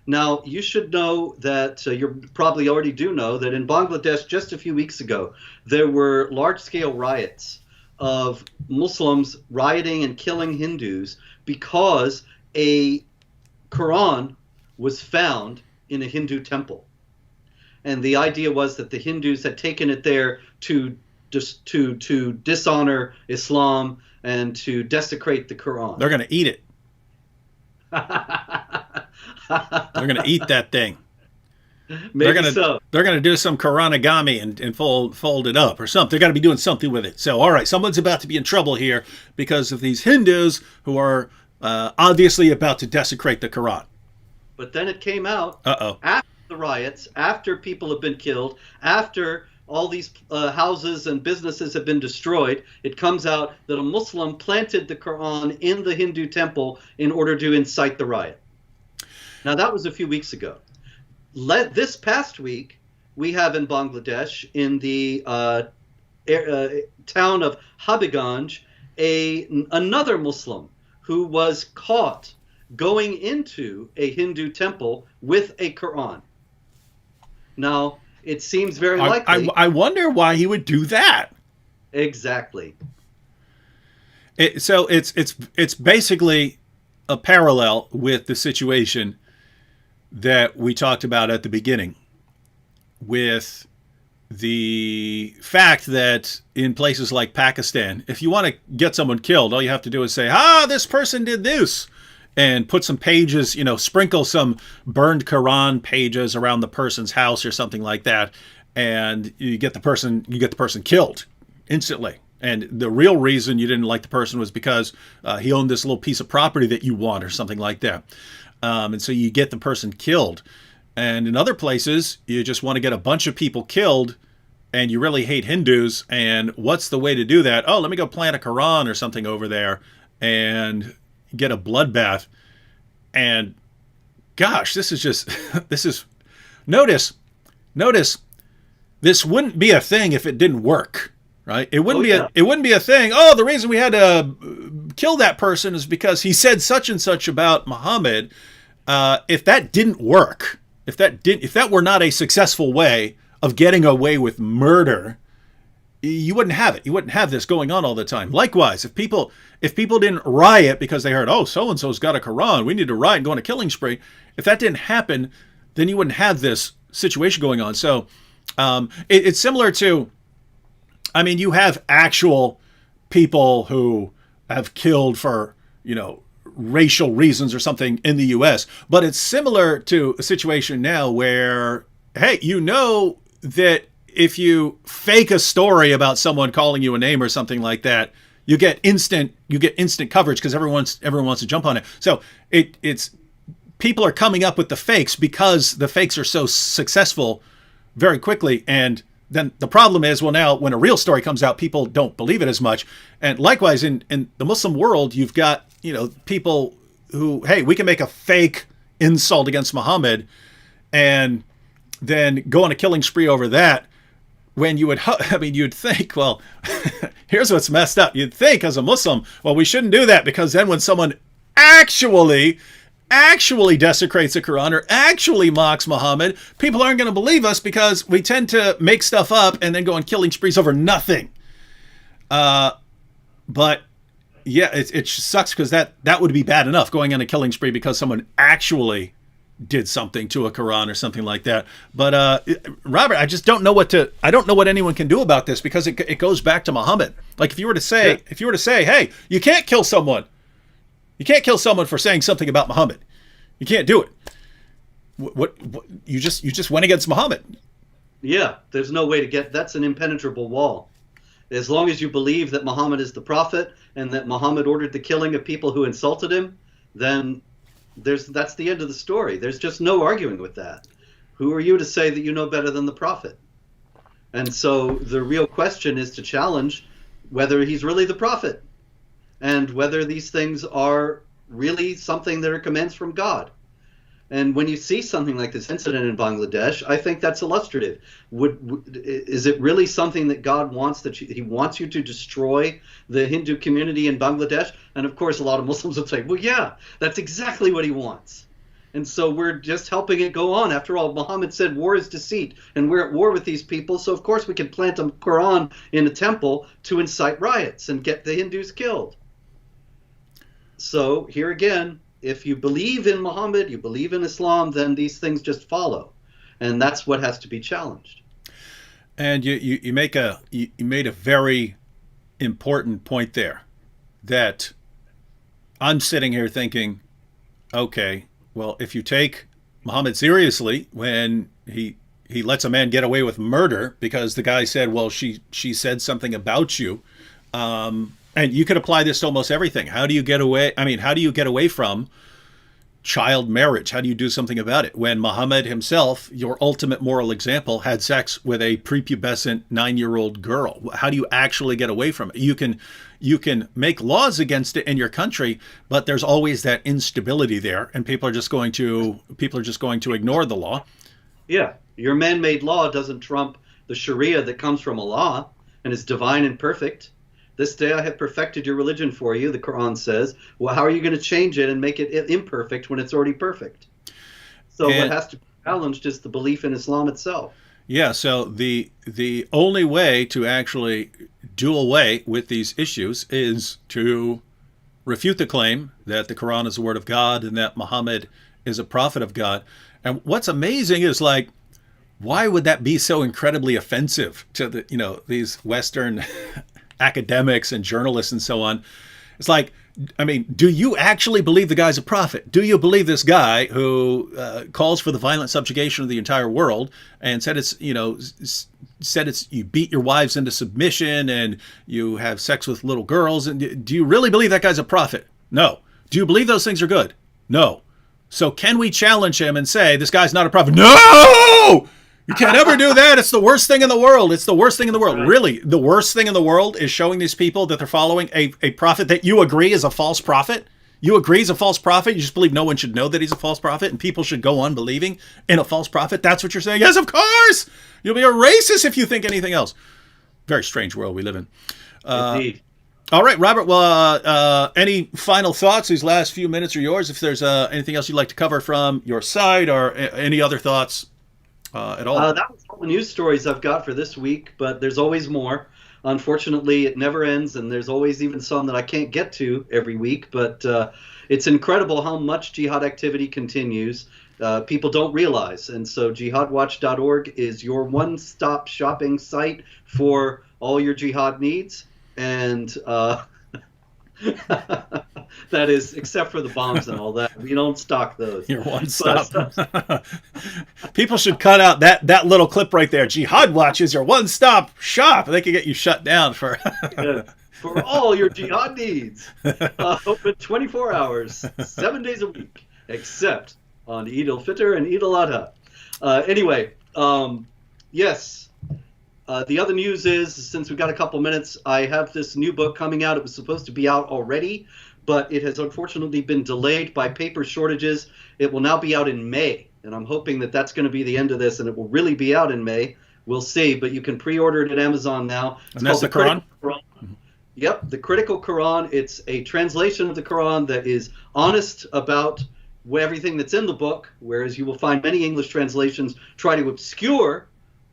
Now, you should know that, you probably already do know, that in Bangladesh just a few weeks ago, there were large-scale riots of Muslims rioting and killing Hindus because a Quran was found in a Hindu temple. And the idea was that the Hindus had taken it there to dishonor Islam and to desecrate the Quran. They're going to eat it. They're going to eat that thing. Maybe so. they're gonna do some Koranagami and fold it up or something. They're gonna be doing something with it. So all right, someone's about to be in trouble here because of these Hindus who are obviously about to desecrate the Quran. But then it came out Uh-oh. after the riots, after people have been killed, after all these houses and businesses have been destroyed. It comes out that a Muslim planted the Quran in the Hindu temple in order to incite the riot. Now, that was a few weeks ago. This past week, we have in Bangladesh, in the town of Habiganj, another Muslim who was caught going into a Hindu temple with a Quran. Now, it seems very likely. I wonder why he would do that. Exactly. So it's basically a parallel with the situation that we talked about at the beginning, with the fact that in places like Pakistan, if you want to get someone killed, all you have to do is say, this person did this, and put some pages, sprinkle some burned Quran pages around the person's house or something like that, and you get the person killed instantly. And the real reason you didn't like the person was because he owned this little piece of property that you want or something like that. And so you get the person killed. And in other places, you just want to get a bunch of people killed and you really hate Hindus. And what's the way to do that? Oh, let me go plant a Quran or something over there and get a bloodbath. And gosh, this is notice this wouldn't be a thing if it didn't work, right? It wouldn't it wouldn't be a thing. Oh, the reason we had to kill that person is because he said such and such about Muhammad. If that didn't work, if that were not a successful way of getting away with murder, you wouldn't have it. You wouldn't have this going on all the time. Likewise, if people didn't riot because they heard, oh, so-and-so's got a Quran, we need to riot and go on a killing spree. If that didn't happen, then you wouldn't have this situation going on. So it's similar to, you have actual people who have killed for, racial reasons or something in the U.S., but it's similar to a situation now where, hey, that if you fake a story about someone calling you a name or something like that, you get instant coverage because everyone wants to jump on it. So it's people are coming up with the fakes because the fakes are so successful very quickly. And then the problem is, well, now when a real story comes out, people don't believe it as much. And likewise, in the Muslim world, you've got, people who, hey, we can make a fake insult against Muhammad and then go on a killing spree over that. When you would, you'd think, well, here's what's messed up. You'd think as a Muslim, well, we shouldn't do that because then when someone actually desecrates the Quran or actually mocks Muhammad, people aren't going to believe us because we tend to make stuff up and then go on killing sprees over nothing. But yeah, it sucks because that would be bad enough, going on a killing spree because someone actually did something to a Quran or something like that. But Robert, I just don't know I don't know what anyone can do about this because it goes back to Muhammad. Like if you were to say, hey, you can't kill someone. You can't kill someone for saying something about Muhammad. You can't do it. What you just went against Muhammad. Yeah, there's no way to get, that's an impenetrable wall. As long as you believe that Muhammad is the prophet and that Muhammad ordered the killing of people who insulted him, then that's the end of the story. There's just no arguing with that. Who are you to say that you know better than the prophet? And so the real question is to challenge whether he's really the prophet and whether these things are really something that are commands from God. And when you see something like this incident in Bangladesh, I think that's illustrative. Is it really something that God wants, that he wants you to destroy the Hindu community in Bangladesh? And of course, a lot of Muslims would say, well, yeah, that's exactly what he wants. And so we're just helping it go on. After all, Muhammad said war is deceit, and we're at war with these people. So of course we can plant a Quran in a temple to incite riots and get the Hindus killed. So here again, if you believe in Muhammad, you believe in Islam, then these things just follow. And that's what has to be challenged. And you made a very important point there, that I'm sitting here thinking, okay, well, if you take Muhammad seriously when he lets a man get away with murder because the guy said, well, she said something about you. And you could apply this to almost everything. How do you get away? I mean, how do you get away from child marriage? How do you do something about it? When Muhammad himself, your ultimate moral example, had sex with a prepubescent 9-year-old girl. How do you actually get away from it? You can make laws against it in your country, but there's always that instability there, and people are just going to ignore the law. Yeah, your man-made law doesn't trump the Sharia that comes from Allah and is divine and perfect. This day I have perfected your religion for you, the Quran says. Well, how are you going to change it and make it imperfect when it's already perfect? So what has to be challenged is the belief in Islam itself. Yeah, so the only way to actually do away with these issues is to refute the claim that the Quran is the word of God and that Muhammad is a prophet of God. And what's amazing is, like, why would that be so incredibly offensive to these Western academics and journalists and so on? It's like, I mean, do you actually believe the guy's a prophet? Do you believe this guy who calls for the violent subjugation of the entire world and said it's you beat your wives into submission and you have sex with little girls? And do you really believe that guy's a prophet? No. Do you believe those things are good? No. So can we challenge him and say this guy's not a prophet? No! You can't ever do that. It's the worst thing in the world. It's the worst thing in the world. Really, the worst thing in the world is showing these people that they're following a prophet that you agree is a false prophet. You agree he's a false prophet. You just believe no one should know that he's a false prophet and people should go on believing in a false prophet. That's what you're saying? Yes, of course. You'll be a racist if you think anything else. Very strange world we live in. Indeed. All right, Robert. Well, any final thoughts? These last few minutes are yours. If there's anything else you'd like to cover from your side or any other thoughts at all. That was all the news stories I've got for this week, but there's always more. Unfortunately, it never ends, and there's always even some that I can't get to every week. But it's incredible how much jihad activity continues. People don't realize. And so jihadwatch.org is your one-stop shopping site for all your jihad needs. And that is, except for the bombs and all that. We don't stock those. Your one stop. People should cut out that little clip right there. Jihad Watch is your one-stop shop. They can get you shut down for for all your jihad needs. Open 24 hours, 7 days a week, except on Eid al-Fitr and Eid al-Adha. Anyway, yes. The other news is, since we've got a couple minutes, I have this new book coming out. It was supposed to be out already, but it has unfortunately been delayed by paper shortages. It will now be out in May, and I'm hoping that that's going to be the end of this, and it will really be out in May. We'll see, but you can pre-order it at Amazon now. And that's the Quran? Yep, the Critical Quran. It's a translation of the Quran that is honest about everything that's in the book, whereas you will find many English translations try to obscure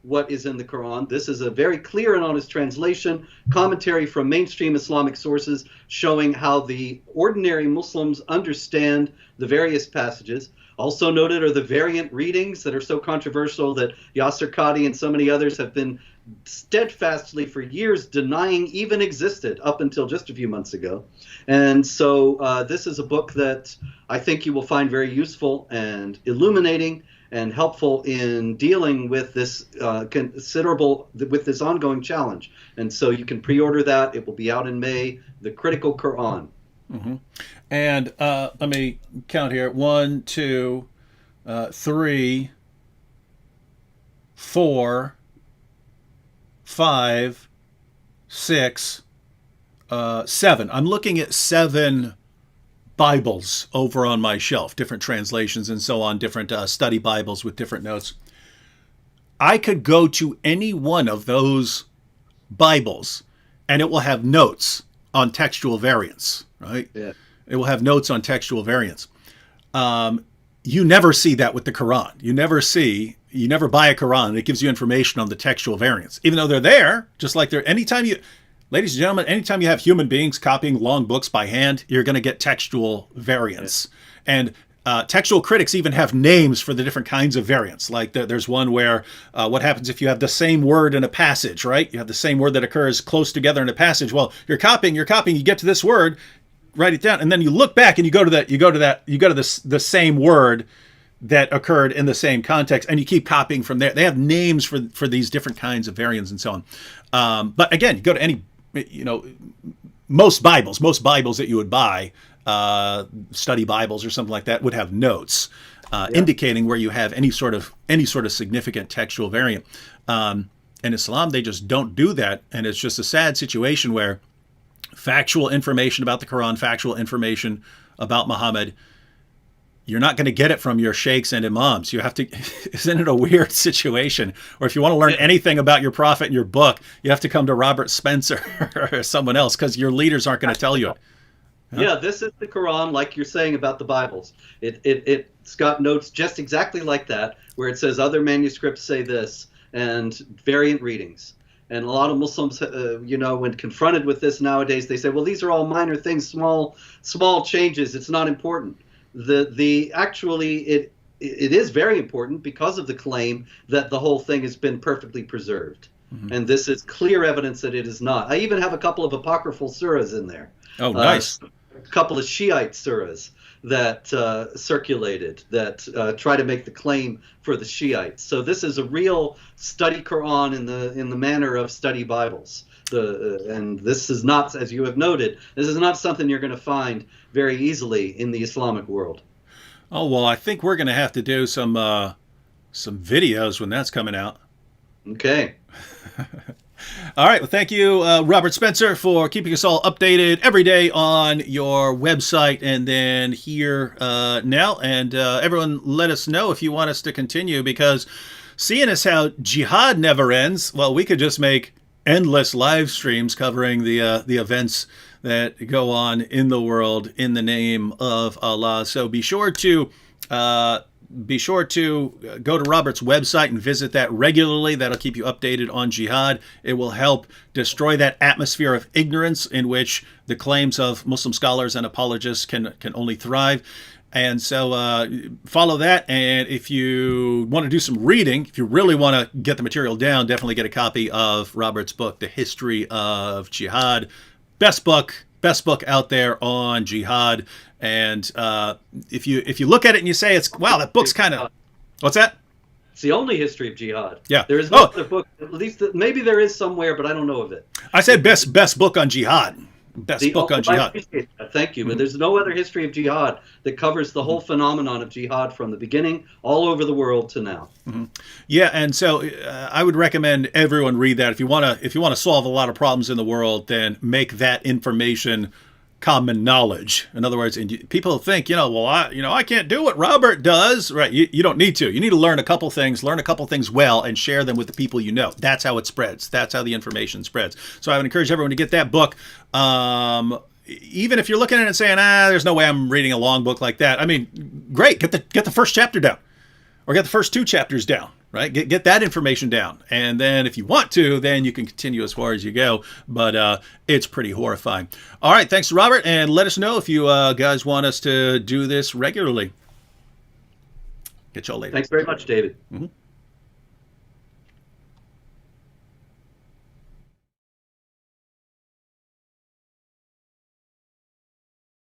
what is in the Quran. This is a very clear and honest translation, commentary from mainstream Islamic sources showing how the ordinary Muslims understand the various passages. Also noted are the variant readings that are so controversial that Yasser Qadi and so many others have been steadfastly for years denying even existed up until just a few months ago. And so this is a book that I think you will find very useful and illuminating and helpful in dealing with this with this ongoing challenge. And so you can pre-order that. It will be out in May, the Critical Quran. Mm-hmm. And let me count here. 1, 2, 3, 4, 5, 6, 7. I'm looking at 7 Bibles over on my shelf, different translations and so on, different study Bibles with different notes. I could go to any one of those Bibles and it will have notes on textual variants, right? Yeah. It will have notes on textual variants. You never see that with the Quran. You never buy a Quran and it gives you information on the textual variants, even though they're there, just like they're, ladies and gentlemen, anytime you have human beings copying long books by hand, you're going to get textual variants. Yeah. And textual critics even have names for the different kinds of variants. Like there's one where what happens if you have the same word in a passage, right? You have the same word that occurs close together in a passage. Well, you're copying, you get to this word, write it down, and then you look back and you go to the same word that occurred in the same context, and you keep copying from there. They have names for these different kinds of variants and so on. But again, you go to any, most Bibles that you would buy, study Bibles or something like that, would have notes indicating where you have any sort of significant textual variant. In Islam, they just don't do that, and it's just a sad situation where factual information about the Quran, factual information about Muhammad, you're not going to get it from your sheikhs and imams. You have to, isn't it a weird situation? Or if you want to learn anything about your prophet and your book, you have to come to Robert Spencer or someone else, because your leaders aren't going to tell you it. Huh? Yeah, this is the Quran, like you're saying about the Bibles. It's got notes just exactly like that, where it says other manuscripts say this, and variant readings. And a lot of Muslims, when confronted with this nowadays, they say, well, these are all minor things, small changes. It's not important. Actually, it is very important because of the claim that the whole thing has been perfectly preserved. Mm-hmm. And this is clear evidence that it is not. I even have a couple of apocryphal surahs in there. Oh, nice. A couple of Shiite surahs that circulated that try to make the claim for the Shiites. So this is a real study Quran in the manner of study Bibles. And this is not, as you have noted, this is not something you're going to find very easily in the Islamic world. Oh, well, I think we're going to have to do some videos when that's coming out. Okay. All right. Well, thank you, Robert Spencer, for keeping us all updated every day on your website and then here now. And everyone, let us know if you want us to continue, because seeing as how jihad never ends, well, we could just make endless live streams covering the events that go on in the world in the name of Allah. So be sure to go to Robert's website and visit that regularly. That'll keep you updated on jihad. It will help destroy that atmosphere of ignorance in which the claims of Muslim scholars and apologists can only thrive. And so follow that. And if you want to do some reading, if you really want to get the material down, definitely get a copy of Robert's book, The History of Jihad. Best book out there on jihad. And if you look at it and you say, wow, that book's kind of, what's that? It's the only history of jihad. Yeah. There is no other book, at least maybe there is somewhere, but I don't know of it. I said best book on jihad. Book on jihad. Thank you. But there's no other history of jihad that covers the whole phenomenon of jihad from the beginning all over the world to now. Mm-hmm. Yeah, and so I would recommend everyone read that. If you want to solve a lot of problems in the world, then make that information common knowledge. In other words, and people think, I can't do what Robert does. Right? You don't need to. You need to learn a couple things well, and share them with the people you know. That's how it spreads. That's how the information spreads. So I would encourage everyone to get that book. Even if you're looking at it and saying, there's no way I'm reading a long book like that. I mean, great. Get the first chapter down, or get the first 2 chapters down. Right? Get that information down. And then if you want to, then you can continue as far as you go. But it's pretty horrifying. All right. Thanks, Robert. And let us know if you guys want us to do this regularly. Get y'all later. Thanks very much, David. Mm-hmm.